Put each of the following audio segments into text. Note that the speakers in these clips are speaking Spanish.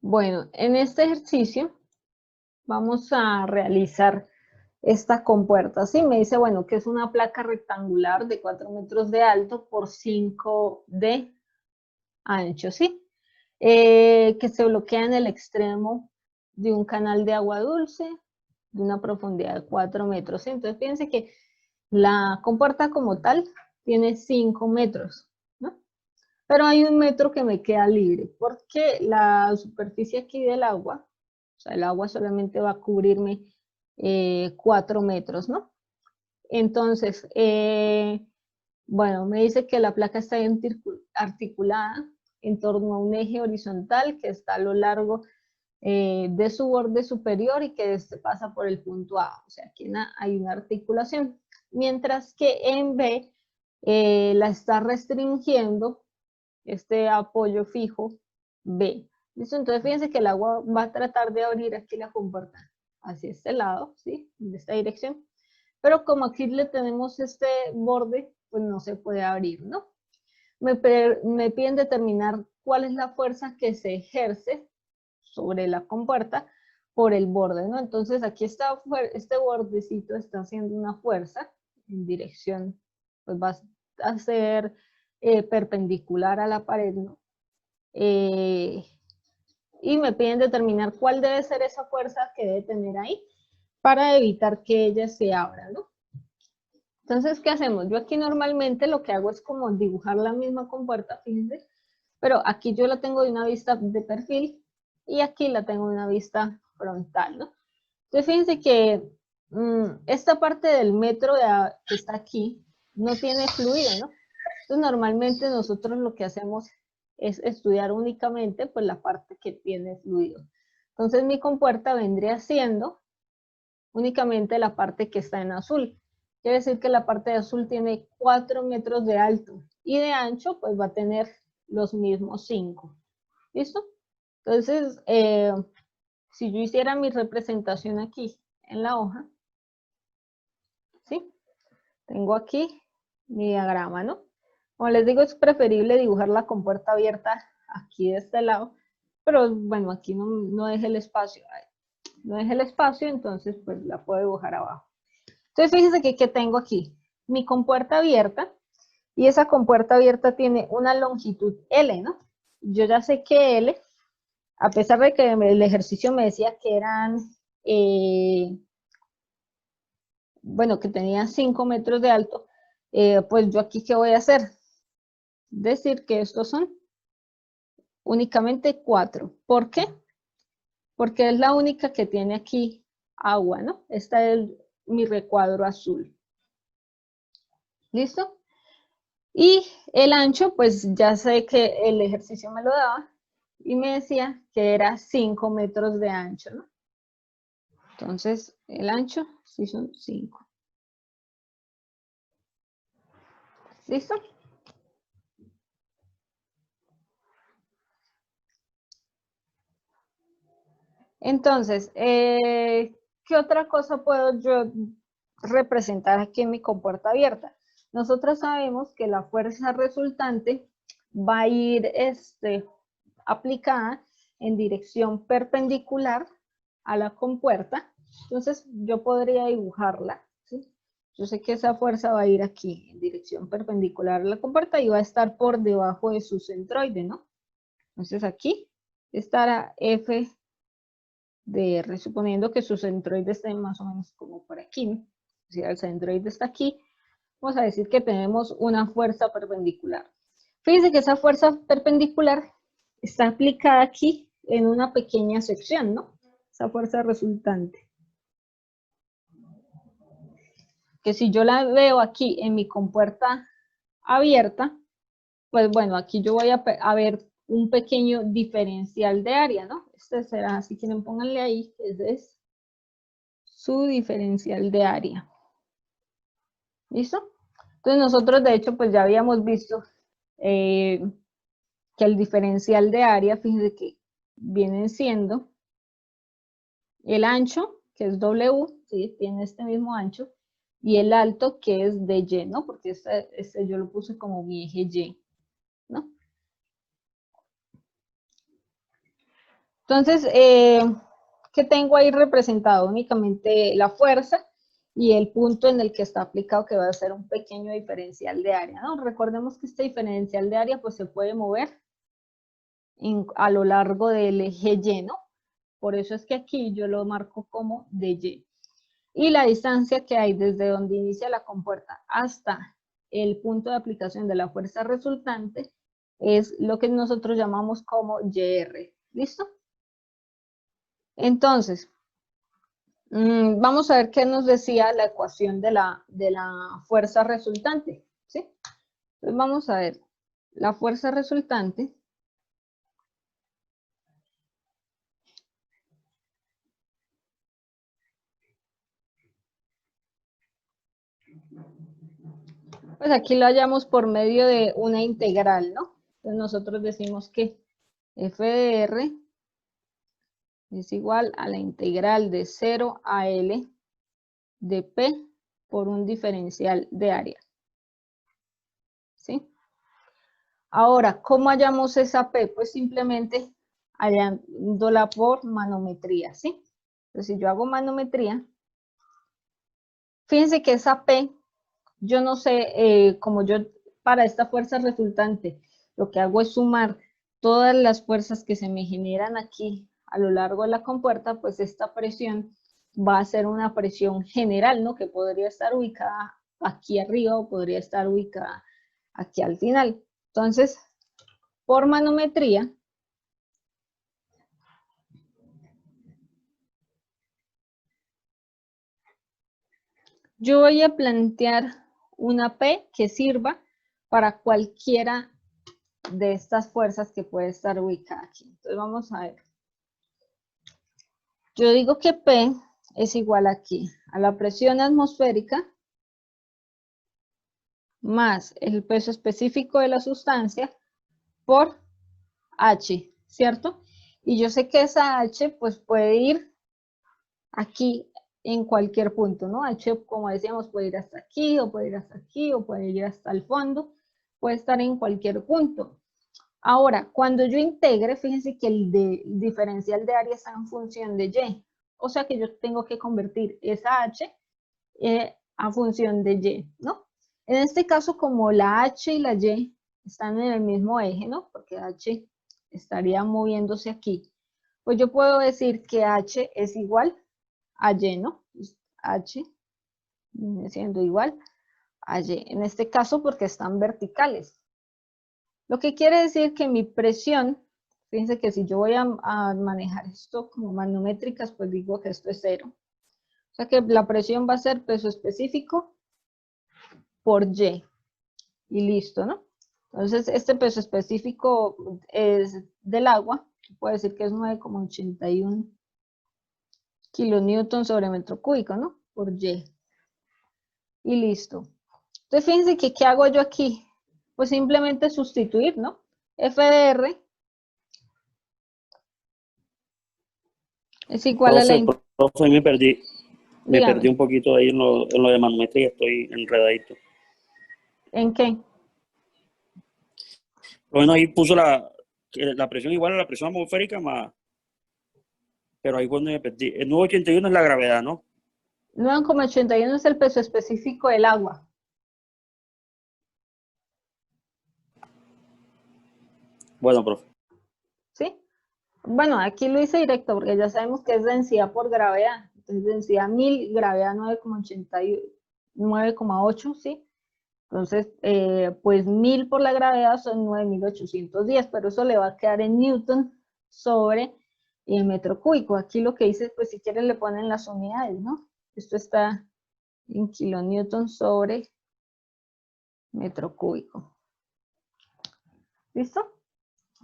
Bueno, en este ejercicio vamos a realizar esta compuerta, ¿sí? Me dice, bueno, que es una placa rectangular de 4 metros de alto por 5 de ancho, ¿sí? Que se bloquea en el extremo de un canal de agua dulce de una profundidad de 4 metros, ¿sí? Entonces, fíjense que la compuerta como tal tiene 5 metros, ¿no? Pero hay un metro que me queda libre, porque la superficie aquí del agua, o sea, el agua solamente va a cubrirme 4 metros, ¿no? Entonces, bueno, me dice que la placa está articulada en torno a un eje horizontal que está a lo largo de su borde superior y que este pasa por el punto A. O sea, aquí hay una articulación. Mientras que en B la está restringiendo este apoyo fijo B. ¿Listo? Entonces fíjense que el agua va a tratar de abrir aquí la compuerta hacia este lado, ¿sí? De esta dirección. Pero como aquí le tenemos este borde, pues no se puede abrir, ¿no? Me piden determinar cuál es la fuerza que se ejerce sobre la compuerta por el borde, ¿no? Entonces aquí está, este bordecito está haciendo una fuerza en dirección, pues va a ser perpendicular a la pared, ¿no? Y me piden determinar cuál debe ser esa fuerza que debe tener ahí para evitar que ella se abra, ¿no? Entonces, ¿qué hacemos? Yo aquí normalmente lo que hago es como dibujar la misma compuerta, fíjense, pero aquí yo la tengo de una vista de perfil y aquí la tengo de una vista frontal, ¿no? Entonces, fíjense que esta parte del metro que está aquí no tiene fluido, ¿no? Entonces, normalmente nosotros lo que hacemos es estudiar únicamente pues la parte que tiene fluido. Entonces, mi compuerta vendría siendo únicamente la parte que está en azul. Quiere decir que la parte de azul tiene 4 metros de alto y de ancho pues va a tener los mismos 5. ¿Listo? Entonces, si yo hiciera mi representación aquí en la hoja, ¿sí? Tengo aquí mi diagrama, ¿no? Como les digo, es preferible dibujar la compuerta abierta aquí de este lado, pero bueno, aquí no deje el espacio. No deje el espacio, entonces pues la puedo dibujar abajo. Entonces fíjense que tengo aquí mi compuerta abierta y esa compuerta abierta tiene una longitud L, ¿no? Yo ya sé que L, a pesar de que el ejercicio me decía que eran, bueno, que tenía 5 metros de alto, pues yo aquí, ¿qué voy a hacer? Decir que estos son únicamente 4. ¿Por qué? Porque es la única que tiene aquí agua, ¿no? Esta es mi recuadro azul. ¿Listo? Y el ancho, pues ya sé que el ejercicio me lo daba y me decía que era 5 metros de ancho, ¿no? Entonces, el ancho sí son 5. ¿Listo? Entonces, ¿qué otra cosa puedo yo representar aquí en mi compuerta abierta? Nosotros sabemos que la fuerza resultante va a ir aplicada en dirección perpendicular a la compuerta. Entonces, yo podría dibujarla, ¿sí? Yo sé que esa fuerza va a ir aquí en dirección perpendicular a la compuerta y va a estar por debajo de su centroide, ¿no? Entonces, aquí estará F de R, suponiendo que su centroide esté más o menos como por aquí, ¿no? Si el centroide está aquí, vamos a decir que tenemos una fuerza perpendicular. Fíjense que esa fuerza perpendicular está aplicada aquí en una pequeña sección, ¿no? Esa fuerza resultante. Que si yo la veo aquí en mi compuerta abierta, pues bueno, aquí yo voy a ver un pequeño diferencial de área, ¿no? Este será, si quieren pónganle ahí, ese es su diferencial de área. ¿Listo? Entonces nosotros de hecho pues ya habíamos visto que el diferencial de área, fíjense que vienen siendo el ancho, que es W, ¿sí? Tiene este mismo ancho, y el alto, que es de Y, ¿no? Porque este yo lo puse como mi eje Y, ¿no? Entonces, ¿qué tengo ahí representado? Únicamente la fuerza y el punto en el que está aplicado, que va a ser un pequeño diferencial de área, ¿no? Recordemos que este diferencial de área pues se puede mover a lo largo del eje Y, ¿no? Por eso es que aquí yo lo marco como de Y. Y la distancia que hay desde donde inicia la compuerta hasta el punto de aplicación de la fuerza resultante es lo que nosotros llamamos como YR. ¿Listo? Entonces, vamos a ver qué nos decía la ecuación de la fuerza resultante. ¿Sí? Entonces vamos a ver la fuerza resultante. Pues aquí lo hallamos por medio de una integral, ¿no? Entonces nosotros decimos que f de r es igual a la integral de 0 a L de P por un diferencial de área. ¿Sí? Ahora, ¿cómo hallamos esa P? Pues simplemente hallándola por manometría, ¿sí? Entonces, si yo hago manometría, fíjense que esa P, yo no sé, como yo para esta fuerza resultante, lo que hago es sumar todas las fuerzas que se me generan aquí a lo largo de la compuerta, pues esta presión va a ser una presión general, ¿no? Que podría estar ubicada aquí arriba o podría estar ubicada aquí al final. Entonces, por manometría, yo voy a plantear una P que sirva para cualquiera de estas fuerzas que puede estar ubicada aquí. Entonces vamos a ver. Yo digo que P es igual aquí a la presión atmosférica más el peso específico de la sustancia por H, ¿cierto? Y yo sé que esa H pues puede ir aquí en cualquier punto, ¿no? H, como decíamos, puede ir hasta aquí, o puede ir hasta aquí, o puede ir hasta el fondo, puede estar en cualquier punto. Ahora, cuando yo integre, fíjense que el diferencial de área está en función de Y. O sea que yo tengo que convertir esa H a función de Y, ¿no? En este caso, como la H y la Y están en el mismo eje, ¿no? Porque H estaría moviéndose aquí. Pues yo puedo decir que H es igual a Y, ¿no? H viene siendo igual a Y. En este caso, porque están verticales. Lo que quiere decir que mi presión, fíjense que si yo voy a manejar esto como manométricas, pues digo que esto es 0. O sea que la presión va a ser peso específico por Y. Y listo, ¿no? Entonces, este peso específico es del agua, puede decir que es 9,81 kilonewton sobre metro cúbico, ¿no? Por Y. Y listo. Entonces, fíjense que, ¿qué hago yo aquí? Pues simplemente sustituir, ¿no? F de R es igual a la... Profe, me perdí Dígame, un poquito ahí en lo de manometría, estoy enredadito. ¿en qué? Bueno, ahí puso la presión igual a la presión atmosférica, más, pero ahí cuando me perdí. El 981 es la gravedad, ¿no? 9,81 es el peso específico del agua. Bueno, profe. ¿Sí? Bueno, aquí lo hice directo porque ya sabemos que es densidad por gravedad. Entonces, densidad 1000, gravedad 9,8, ¿sí? Entonces, pues 1000 por la gravedad son 9810, pero eso le va a quedar en newton sobre el metro cúbico. Aquí lo que dice, pues si quieren le ponen las unidades, ¿no? Esto está en kilonewton sobre metro cúbico. ¿Listo?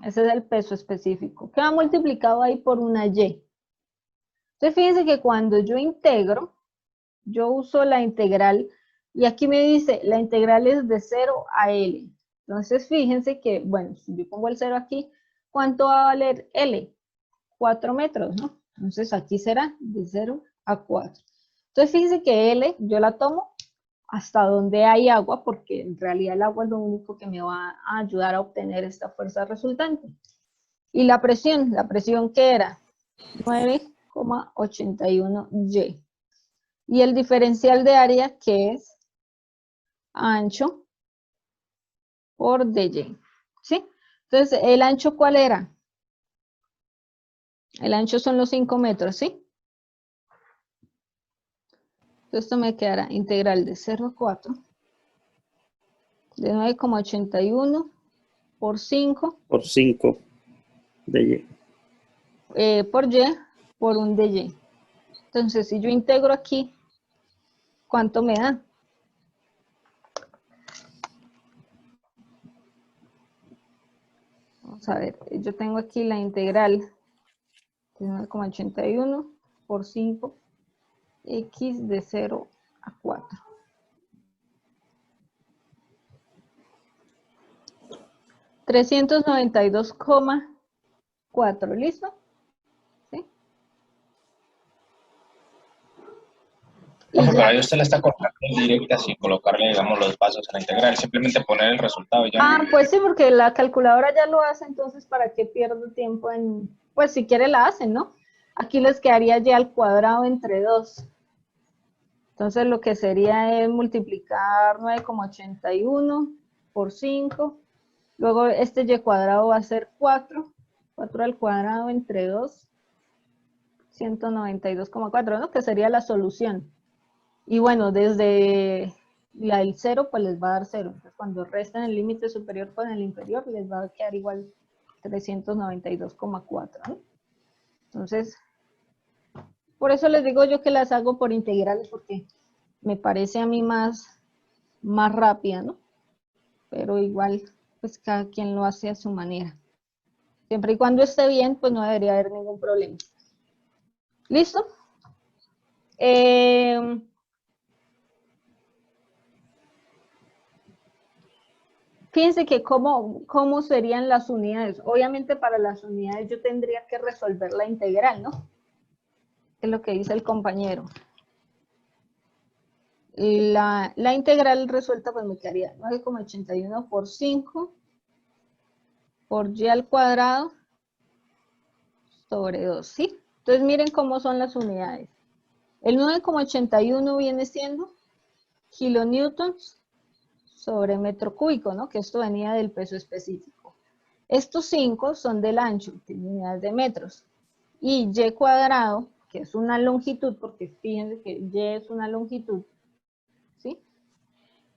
Ese es el peso específico. Queda multiplicado ahí por una Y. Entonces, fíjense que cuando yo integro, yo uso la integral, y aquí me dice, la integral es de 0 a L. Entonces, fíjense que, bueno, si yo pongo el 0 aquí, ¿cuánto va a valer L? 4 metros, ¿no? Entonces, aquí será de 0 a 4. Entonces, fíjense que L yo la tomo hasta donde hay agua, porque en realidad el agua es lo único que me va a ayudar a obtener esta fuerza resultante. ¿Y la presión? ¿La presión qué era? 9,81 Y. Y el diferencial de área, que es ancho por dy. ¿Sí? Entonces, ¿el ancho cuál era? El ancho son los 5 metros, ¿sí? Entonces, esto me quedará integral de 0 a 4 de 9,81 por 5 Por 5 de Y. por y por un dy. Entonces, si yo integro aquí, ¿cuánto me da? Vamos a ver, yo tengo aquí la integral de 9,81 por 5 x de 0 a 4. 392,4, ¿listo? ¿Sí? No, Y porque ya. ahí usted le está colocando directa sin colocarle, digamos, los pasos a la integral, simplemente poner el resultado y ya. Ah, pues sí, porque la calculadora ya lo hace, entonces ¿para qué pierdo tiempo en...? Pues si quiere la hacen, ¿no? Aquí les quedaría y al cuadrado entre 2. Entonces lo que sería es multiplicar 9,81 por 5. Luego este y cuadrado va a ser 4. 4 al cuadrado entre 2. 192,4, ¿no? Que sería la solución. Y bueno, desde el 0, pues les va a dar 0. Entonces, cuando restan el límite superior con el inferior, les va a quedar igual 392,4, ¿no? Entonces, por eso les digo yo que las hago por integrales, porque me parece a mí más rápida, ¿no? Pero igual, pues cada quien lo hace a su manera. Siempre y cuando esté bien, pues no debería haber ningún problema. ¿Listo? Fíjense que cómo serían las unidades. Obviamente para las unidades yo tendría que resolver la integral, ¿no? Es lo que dice el compañero. La integral resuelta pues me quedaría 9,81 por 5 por y al cuadrado sobre 2, ¿sí? Entonces miren cómo son las unidades. El 9,81 viene siendo kilonewtons sobre metro cúbico, ¿no? Que esto venía del peso específico. Estos 5 son del ancho, en unidades de metros. Y y cuadrado, que es una longitud, porque fíjense que y es una longitud, ¿sí?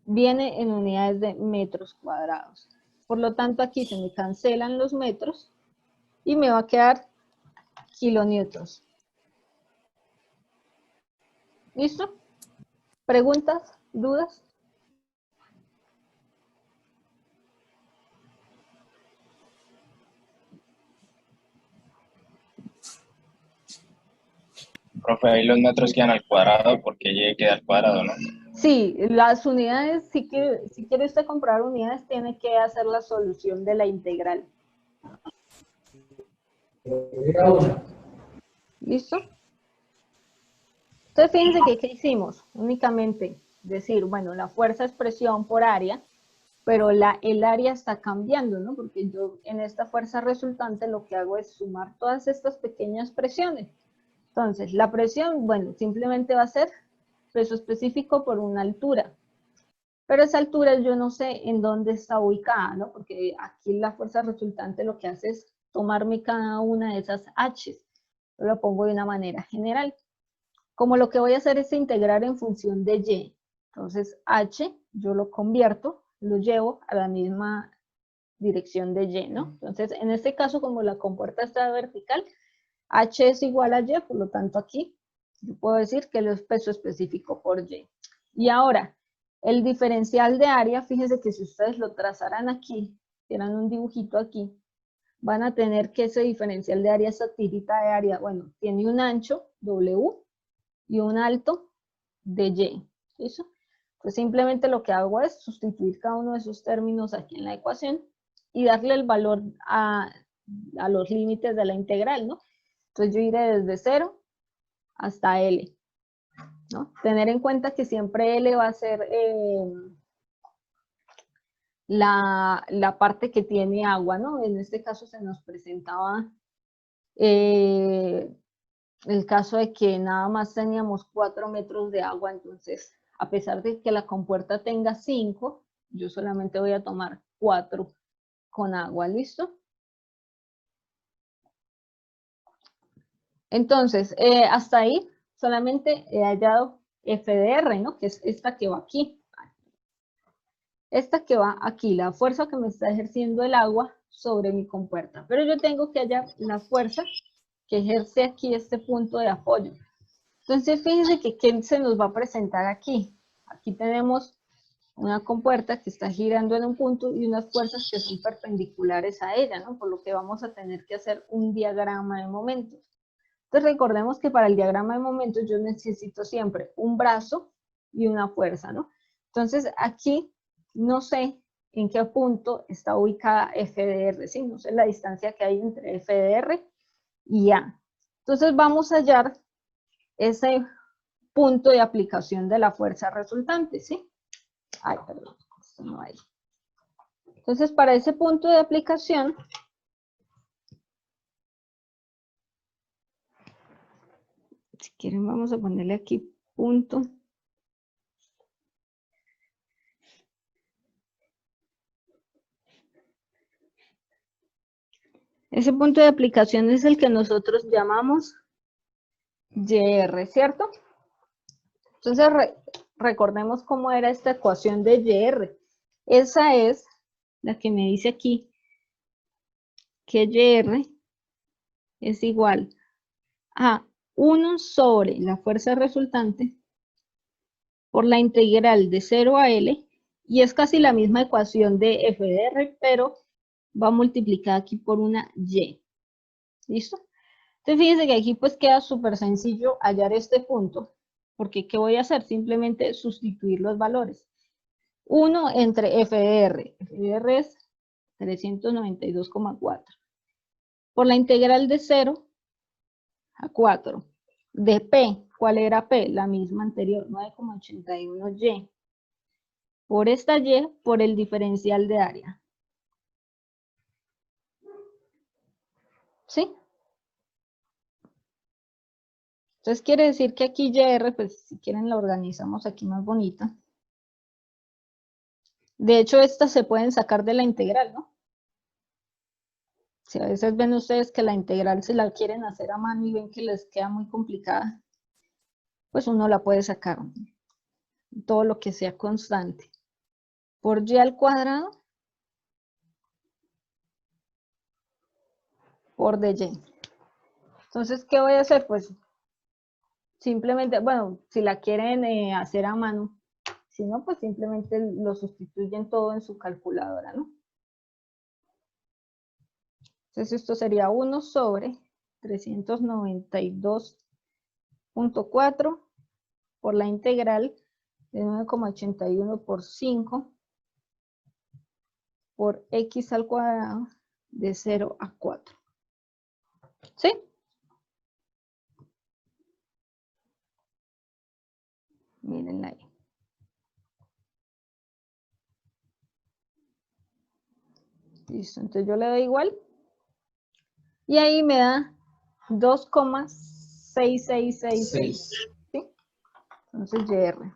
Viene en unidades de metros cuadrados. Por lo tanto, aquí se me cancelan los metros y me va a quedar kilonewtons. ¿Listo? ¿Preguntas? ¿Dudas? Profe, ahí los metros quedan al cuadrado porque Y queda al cuadrado, ¿no? Sí, las unidades, si quiere usted comprar unidades, tiene que hacer la solución de la integral. ¿Listo? Entonces, fíjense que ¿qué hicimos? Únicamente decir, bueno, la fuerza es presión por área, pero el área está cambiando, ¿no? Porque yo en esta fuerza resultante lo que hago es sumar todas estas pequeñas presiones. Entonces, la presión, bueno, simplemente va a ser peso específico por una altura. Pero esa altura yo no sé en dónde está ubicada, ¿no? Porque aquí la fuerza resultante lo que hace es tomarme cada una de esas H's. Yo lo pongo de una manera general. Como lo que voy a hacer es integrar en función de Y. Entonces, H yo lo convierto, lo llevo a la misma dirección de Y, ¿no? Entonces, en este caso, como la compuerta está vertical, H es igual a Y, por lo tanto aquí yo puedo decir que es peso específico por Y. Y ahora, el diferencial de área, fíjense que si ustedes lo trazaran aquí, tiran un dibujito aquí, van a tener que ese diferencial de área, esa tirita de área, bueno, tiene un ancho, W, y un alto de Y. ¿Listo? Pues simplemente lo que hago es sustituir cada uno de esos términos aquí en la ecuación y darle el valor a los límites de la integral, ¿no? Entonces yo iré desde 0 hasta L, ¿no? Tener en cuenta que siempre L va a ser la parte que tiene agua, ¿no? En este caso se nos presentaba el caso de que nada más teníamos 4 metros de agua, entonces a pesar de que la compuerta tenga 5, yo solamente voy a tomar 4 con agua, ¿listo? Entonces, hasta ahí solamente he hallado FDR, ¿no? Que es esta que va aquí. Esta que va aquí, la fuerza que me está ejerciendo el agua sobre mi compuerta. Pero yo tengo que hallar la fuerza que ejerce aquí este punto de apoyo. Entonces, fíjense que ¿qué se nos va a presentar aquí? Aquí tenemos una compuerta que está girando en un punto y unas fuerzas que son perpendiculares a ella, ¿no? Por lo que vamos a tener que hacer un diagrama de momentos. Entonces, recordemos que para el diagrama de momentos yo necesito siempre un brazo y una fuerza, ¿no? Entonces, aquí no sé en qué punto está ubicada FDR, ¿sí? No sé la distancia que hay entre FDR y A. Entonces, vamos a hallar ese punto de aplicación de la fuerza resultante, ¿sí? Ay, perdón, esto no hay. Entonces, para ese punto de aplicación, si quieren vamos a ponerle aquí punto. Ese punto de aplicación es el que nosotros llamamos YR, ¿cierto? Entonces, recordemos cómo era esta ecuación de YR. Esa es la que me dice aquí que YR es igual a 1 sobre la fuerza resultante por la integral de 0 a L, y es casi la misma ecuación de FDR, pero va multiplicada aquí por una Y. ¿Listo? Entonces fíjense que aquí pues queda súper sencillo hallar este punto, porque ¿qué voy a hacer? Simplemente sustituir los valores. 1 entre FDR. FDR es 392,4. Por la integral de 0 a 4. De P, ¿cuál era P? La misma anterior, 9,81Y. Por esta Y, por el diferencial de área. ¿Sí? Entonces quiere decir que aquí YR, pues si quieren la organizamos aquí más bonita. De hecho, estas se pueden sacar de la integral, ¿no? Si a veces ven ustedes que la integral se la quieren hacer a mano y ven que les queda muy complicada, pues uno la puede sacar. Todo lo que sea constante. Por Y al cuadrado por DY. Entonces, ¿qué voy a hacer? Pues simplemente, bueno, si la quieren hacer a mano, si no, pues simplemente lo sustituyen todo en su calculadora, ¿no? Entonces esto sería 1 sobre 392.4 por la integral de 9,81 por 5 por x al cuadrado de 0 a 4. ¿Sí? Mírenla ahí. Listo, entonces yo le doy igual. Y ahí me da 2,6666. ¿Sí? Entonces, YR.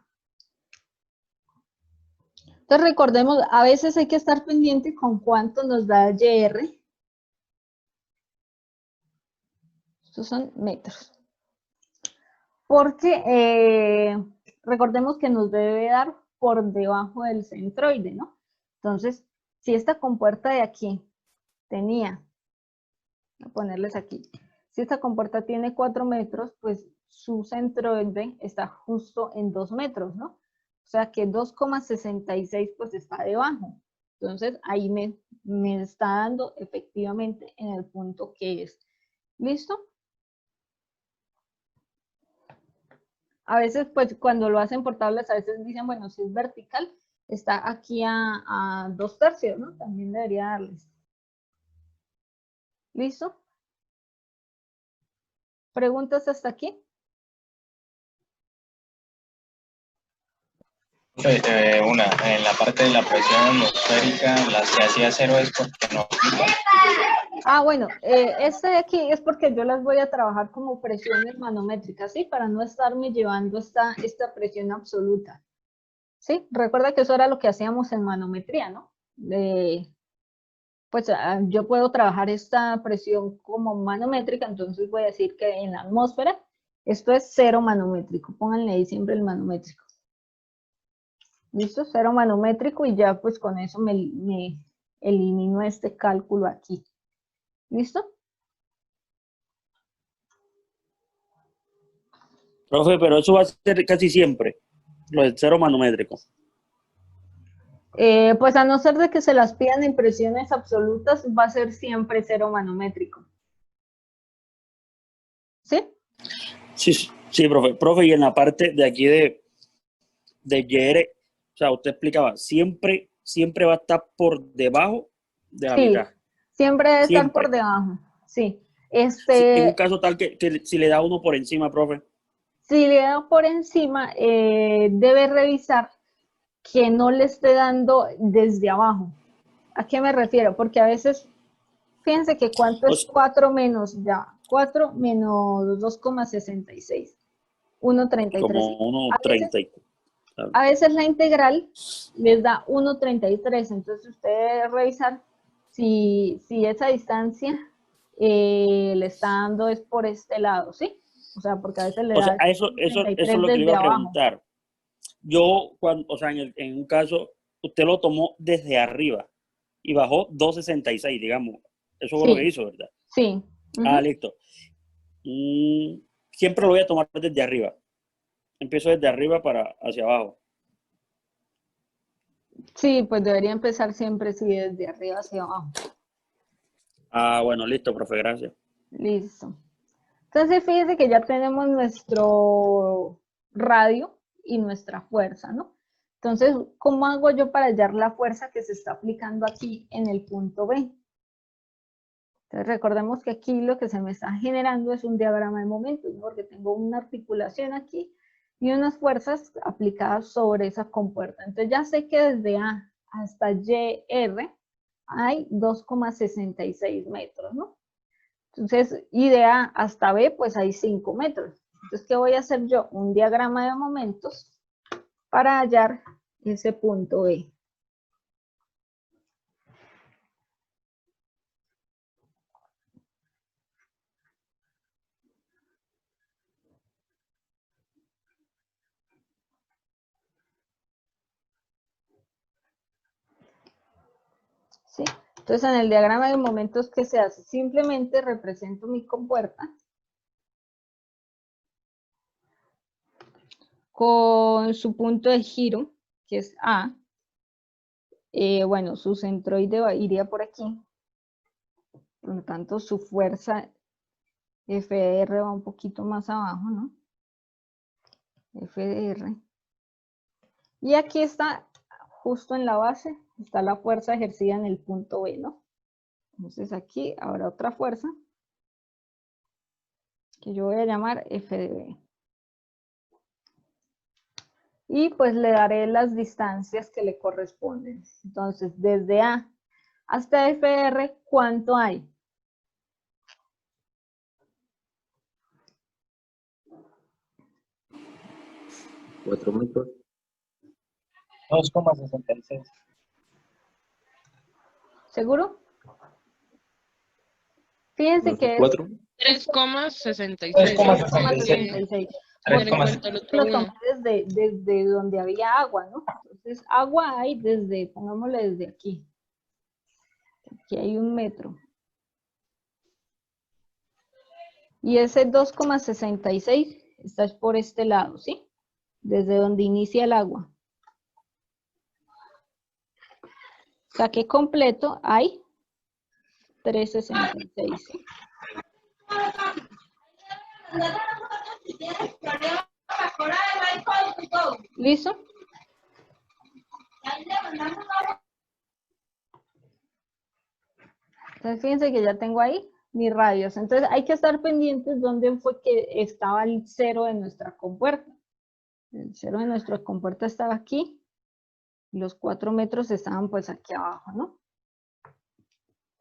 Entonces, recordemos, a veces hay que estar pendiente con cuánto nos da YR. Estos son metros. Porque recordemos que nos debe dar por debajo del centroide, ¿no? Entonces, si esta compuerta de aquí tenía, voy a ponerles aquí, si esta compuerta tiene 4 metros, pues su centroide está justo en 2 metros, ¿no? O sea que 2,66 pues está debajo. Entonces ahí me está dando efectivamente en el punto que es. ¿Listo? A veces pues cuando lo hacen por tablas, a veces dicen, bueno, si es vertical, está aquí a 2/3, ¿no? También debería darles. ¿Listo? ¿Preguntas hasta aquí? En la parte de la presión atmosférica, la se hacía cero es porque no. Ah, bueno, este de aquí es porque yo las voy a trabajar como presiones manométricas, ¿sí? Para no estarme llevando esta presión absoluta, ¿sí? Recuerda que eso era lo que hacíamos en manometría, ¿no? Pues yo puedo trabajar esta presión como manométrica, entonces voy a decir que en la atmósfera esto es cero manométrico. Pónganle ahí siempre el manométrico. ¿Listo? Cero manométrico y ya pues con eso me elimino este cálculo aquí. ¿Listo? Profe, pero eso va a ser casi siempre, lo del cero manométrico. Pues a no ser de que se las pidan en presiones absolutas, va a ser siempre cero manométrico. ¿Sí? Sí, sí, profe. Profe, y en la parte de aquí de YR, o sea, usted explicaba, siempre va a estar por debajo de la Sí, mitad. siempre debe estar por Siempre. debajo. Sí. Sí, en un caso tal que si le da uno por encima, profe. Si le da por encima, debe revisar que no le esté dando desde abajo. ¿A qué me refiero? Porque a veces, fíjense que cuánto es 4 menos, ya, 4 menos 2,66, 1,33. Como uno A veces, 30. a veces la integral les da 1,33, entonces usted debe revisar si esa distancia le está dando es por este lado, ¿sí? O sea, porque a veces le O sea, da eso es 1,33 lo que le iba desde a abajo. preguntar. Yo, o sea, en un caso, usted lo tomó desde arriba y bajó 2,66, digamos. Eso fue lo que Sí, hizo, ¿verdad? sí. Ah, listo. Siempre lo voy a tomar desde arriba. Empiezo desde arriba para hacia abajo. Sí, pues debería empezar siempre sí, desde arriba hacia abajo. Ah, bueno, listo, profe, gracias. Listo. Entonces, fíjese que ya tenemos nuestro radio y nuestra fuerza, ¿no? Entonces, ¿cómo hago yo para hallar la fuerza que se está aplicando aquí en el punto B? Entonces, recordemos que aquí lo que se me está generando es un diagrama de momentos, ¿no? Porque tengo una articulación aquí y unas fuerzas aplicadas sobre esa compuerta. Entonces, ya sé que desde A hasta YR hay 2,66 metros, ¿no? Entonces, y de A hasta B, pues hay 5 metros. Entonces, ¿qué voy a hacer yo? Un diagrama de momentos para hallar ese punto B. ¿Sí? Entonces, en el diagrama de momentos, ¿qué se hace? Simplemente represento mi compuerta con su punto de giro, que es A. Bueno, su centroide iría por aquí. Por lo tanto, su fuerza FDR va un poquito más abajo, ¿no? FDR. Y aquí está, justo en la base, está la fuerza ejercida en el punto B, ¿no? Entonces aquí habrá otra fuerza que yo voy a llamar FDB. Y pues le daré las distancias que le corresponden. Entonces, desde A hasta FR, ¿cuánto hay? ¿4 metros? 2,66. ¿Seguro? Fíjense ¿No son que es 4? 3,66. 3,66. Tener en cuenta el otro Lo tomé 1. desde donde había agua, ¿no? Entonces, agua hay desde, pongámosle desde aquí. Aquí hay 1 metro. Y ese 2,66 está por este lado, ¿sí? Desde donde inicia el agua. Saqué completo, hay 3,66. ¿Listo? Entonces fíjense que ya tengo ahí mis radios. Entonces hay que estar pendientes dónde fue que estaba el cero de nuestra compuerta. El cero de nuestra compuerta estaba aquí. Los 4 metros estaban pues aquí abajo, ¿no?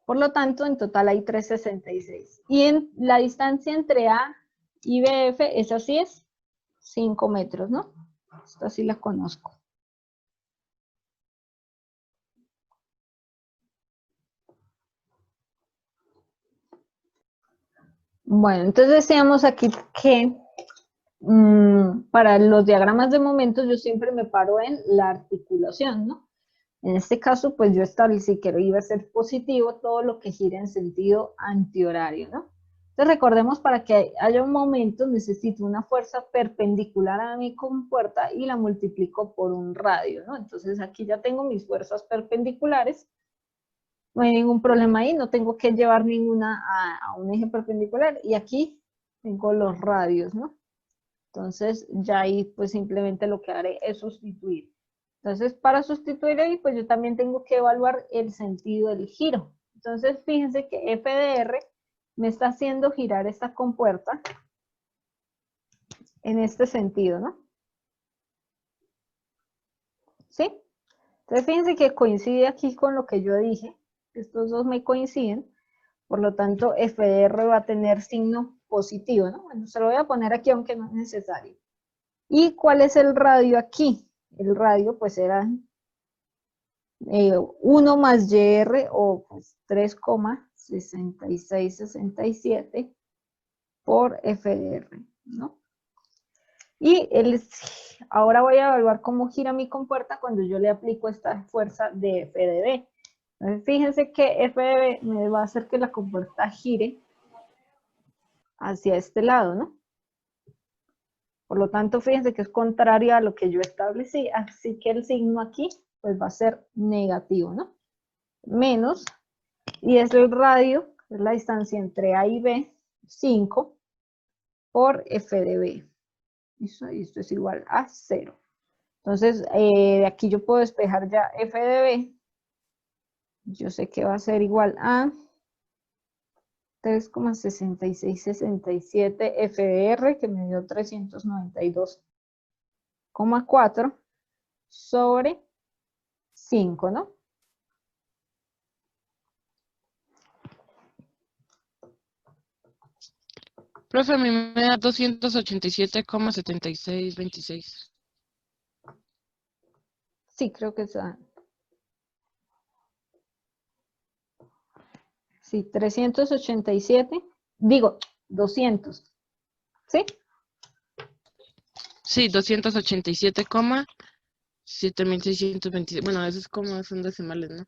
Por lo tanto, en total hay 366. Y en la distancia entre A y BF, esa sí es 5 metros, ¿no? Esta sí la conozco. Bueno, entonces decíamos aquí que para los diagramas de momentos yo siempre me paro en la articulación, ¿no? En este caso, pues yo establecí que iba a ser positivo todo lo que gira en sentido antihorario, ¿no? Entonces recordemos, para que haya un momento necesito una fuerza perpendicular a mi compuerta y la multiplico por un radio, ¿no? Entonces aquí ya tengo mis fuerzas perpendiculares. No hay ningún problema ahí, no tengo que llevar ninguna a un eje perpendicular. Y aquí tengo los radios, ¿no? Entonces ya ahí pues simplemente lo que haré es sustituir. Entonces para sustituir ahí pues yo también tengo que evaluar el sentido del giro. Entonces fíjense que F de R me está haciendo girar esta compuerta en este sentido, ¿no? ¿Sí? Entonces fíjense que coincide aquí con lo que yo dije. Estos dos me coinciden. Por lo tanto, F de R va a tener signo positivo, ¿no? Bueno, se lo voy a poner aquí aunque no es necesario. ¿Y cuál es el radio aquí? El radio pues era 1 más YR o pues 3,6667 por F de R, ¿no? Y ahora voy a evaluar cómo gira mi compuerta cuando yo le aplico esta fuerza de F de B. Entonces, fíjense que F de B me va a hacer que la compuerta gire hacia este lado, ¿no? Por lo tanto, fíjense que es contrario a lo que yo establecí, así que el signo aquí pues va a ser negativo, ¿no? Menos, y es el radio, es la distancia entre A y B, 5 por F de B. Y esto es igual a 0. Entonces, de aquí yo puedo despejar ya F de B. Yo sé que va a ser igual a 3,6667 F de R, que me dio 392,4 sobre 5, ¿no? Profe, a mí me da 287,7626. Sí, creo que está. Sí, 387. Digo, 200. ¿Sí? Sí, 287,7626. Bueno, eso es como son decimales, ¿no?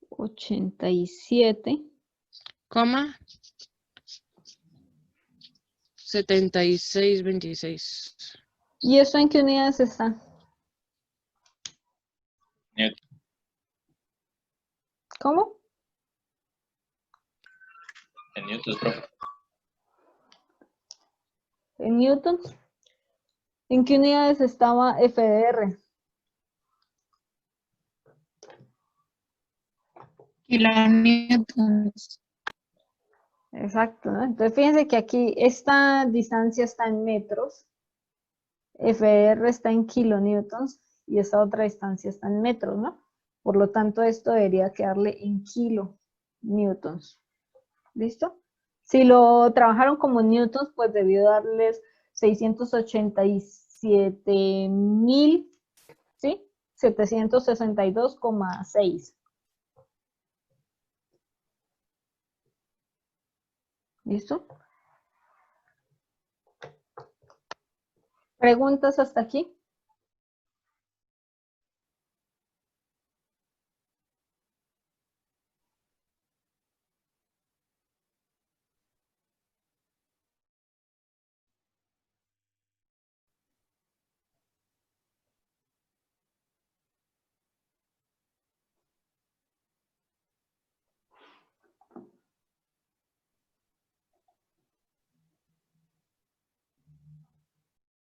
287. Coma 7626. ¿Y eso en qué unidades está? Newton. ¿Cómo? En newtons, profe. ¿En newtons? ¿En qué unidades estaba F de R? Kilonewtons. Exacto, ¿no? Entonces fíjense que aquí esta distancia está en metros, F de R está en kilonewtons y esta otra distancia está en metros, ¿no? Por lo tanto, esto debería quedarle en kilonewtons. ¿Listo? Si lo trabajaron como newtons, pues debió darles 687.000, ¿sí? 762,6. ¿Listo? ¿Preguntas hasta aquí?